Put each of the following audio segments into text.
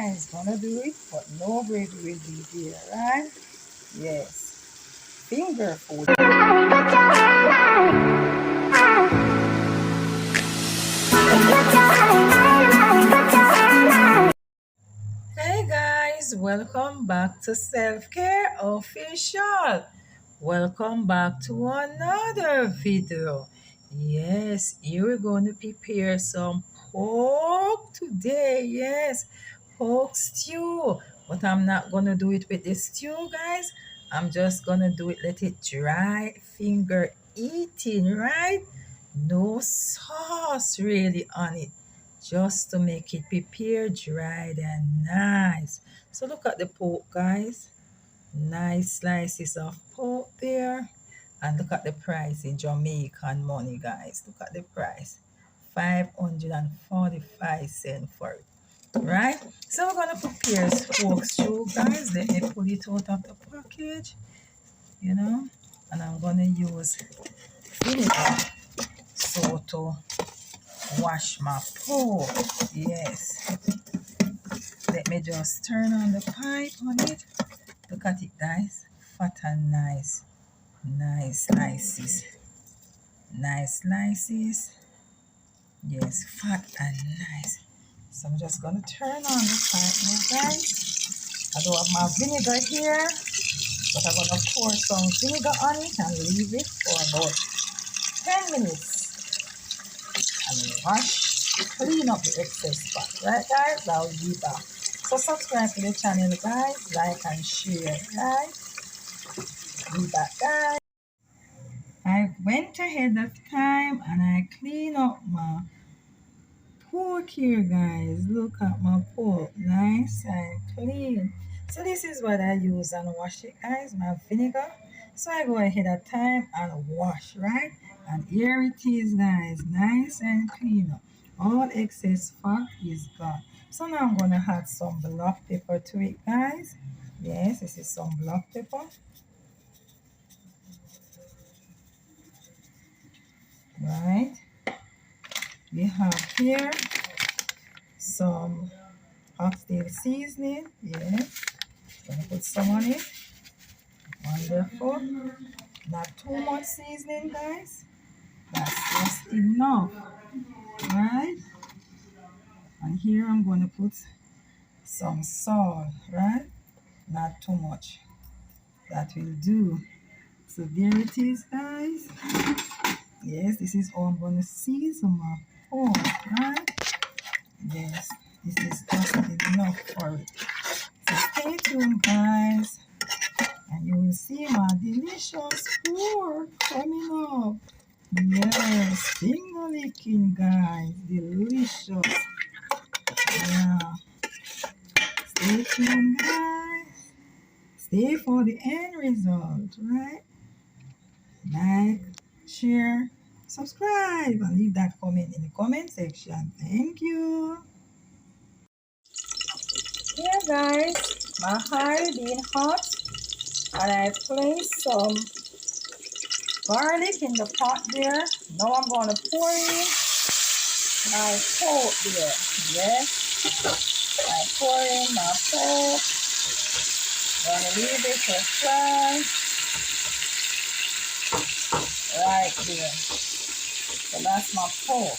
guys, gonna do it, but no gravy will be there, right? Yes, finger food. Hey guys, welcome back to Self-Care Official. Welcome back to another video. Yes, you're going to prepare some pork today. Yes, pork stew. But I'm not going to do it with the stew, guys. I'm just going to do it, let it dry, finger eating, right? No sauce really on it, just to make it prepare dried and nice. So look at the pork, guys. Nice slices of pork there. And look at the price in Jamaican money, guys. Look at the price. 545 cents for it. Right? So we're going to prepare pork stew, guys. Let me pull it out of the package. And I'm going to use vinegar so to wash my pork. Yes. Let me just turn on the pipe on it. Look at it, guys. Fat and nice. Nice slices. Nice slices. Yes, fat and nice. So I'm just going to turn on the pipe now, guys. I don't have my vinegar here, but I'm going to pour some vinegar on it and leave it for about 10 minutes. And wash, clean up the excess fat. Right, guys? I'll be back. So subscribe to the channel, guys. Like and share, right? Be back, guys. I went ahead of time and I clean up my pork here, guys. Look at my pork, nice and clean. So this is what I use and wash it, guys, my vinegar. So I go ahead of time and wash, right? And here it is, guys, nice and clean. All excess fat is gone. So now I'm gonna add some black pepper to it, guys. Yes, this is some black pepper. Right, we have here some oxtail seasoning. Yes, gonna put some on it. Wonderful. Not too much seasoning, guys. That's just enough, right? And here I'm gonna put some salt, right? Not too much. That will do. So there it is, guys. Yes, this is all I'm gonna season my pork, right? Yes, this is just enough for it. So stay tuned, guys, and you will see my delicious pork coming up. Yes, finger licking, guys, delicious. Yeah, stay tuned, guys. Stay for the end result, right? Like, share, subscribe, and leave that comment in the comment section. Thank you. Here, guys, my oil being hot, and I place some garlic in the pot there. Now I'm going to pour in my pork there. Yes, I pour in my pork. I'm going to leave it to fry right there. So that's my pork.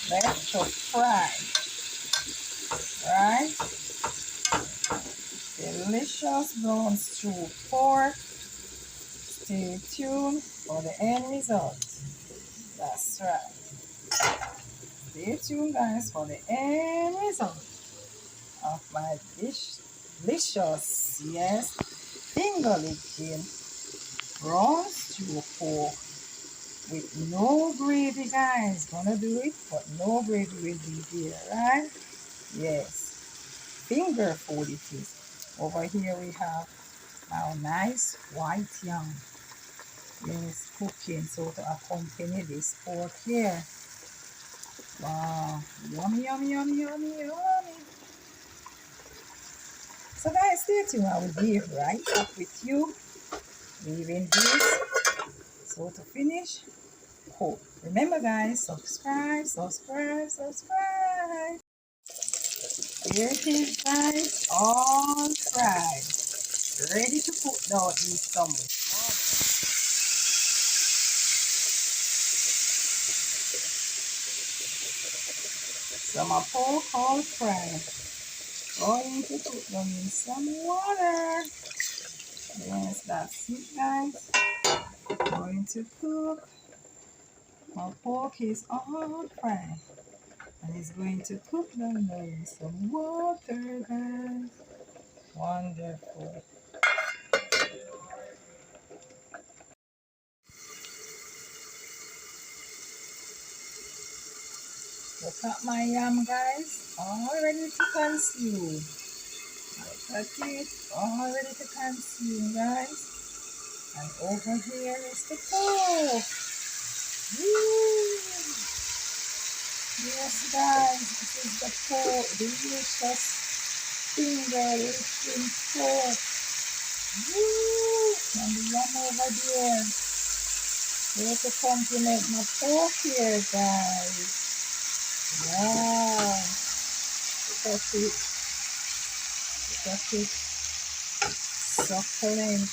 Left to fry. Right? Delicious brown stew pork. Stay tuned for the end result. That's right. Stay tuned, guys, for the end result of my delicious, yes, finger licking brown stew pork with no gravy, guys. Gonna do it, but no gravy will be there, right? Yes, finger food it is. Over here we have our nice white yam. Yes, cooking so to accompany this pork here. Wow, yummy, yummy, yummy, yummy, yummy. So guys, stay tuned. I will be right up with you, leaving this so to finish cook. Remember, guys, subscribe, subscribe, subscribe. Here it is, guys, all fried, ready to put down in some water. Some of pork all fried. Going to put them in some water. Yes, that's it, guys. Going to cook. My pork is all fried. And it's going to cook them now in some water, guys. Wonderful. Look at my yam, guys. All ready to consume. Look at it. All ready to consume, guys. And over here is the pork. Woo! Yes, guys. This is the pork. Delicious finger lifting pork. Woo! And the yam over there. Here to compliment my pork here, guys. Wow. Look at it. Look at it. Succulent.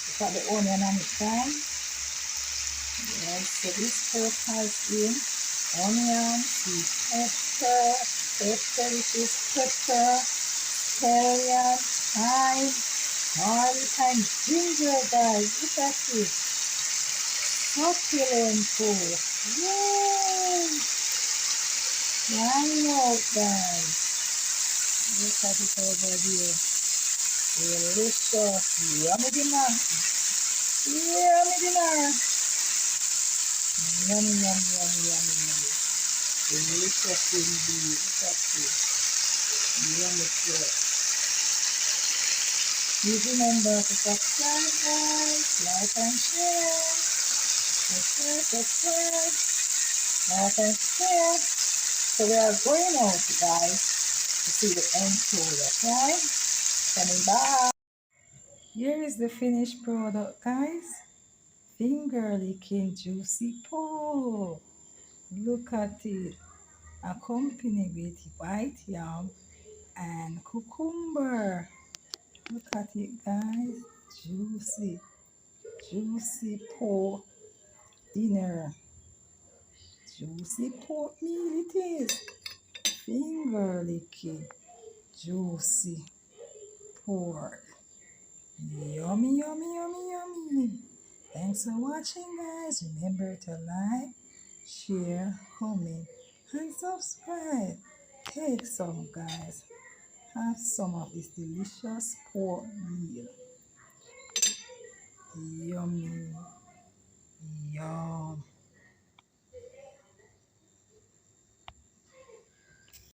Look at the onion on it, guys. Yes, so this pork has in onion, sweet pepper, pepper, scallion, thyme, garlic, and ginger, guys. Look at it. Succulent pork. Yay! Why not, guys? Look at it over here. Delicious. Yummy dinner. Yummy dinner. Yummy, yummy, yummy, yummy, yummy. Delicious indeed. Look at it. Yummy food. Please remember to subscribe, guys. Like and share. Subscribe. Like and share. So we are going out, guys, to see the end product, right? Coming back. Here is the finished product, guys. Finger licking juicy pork. Look at it. Accompanied with white yam and cucumber. Look at it, guys. Juicy, juicy pork dinner. Juicy pork meal it is. Finger licking juicy pork. Yummy, yummy, yummy, yummy. Thanks for watching, guys. Remember to like, share, comment, and subscribe. Take some, guys. Have some of this delicious pork meal. Yummy.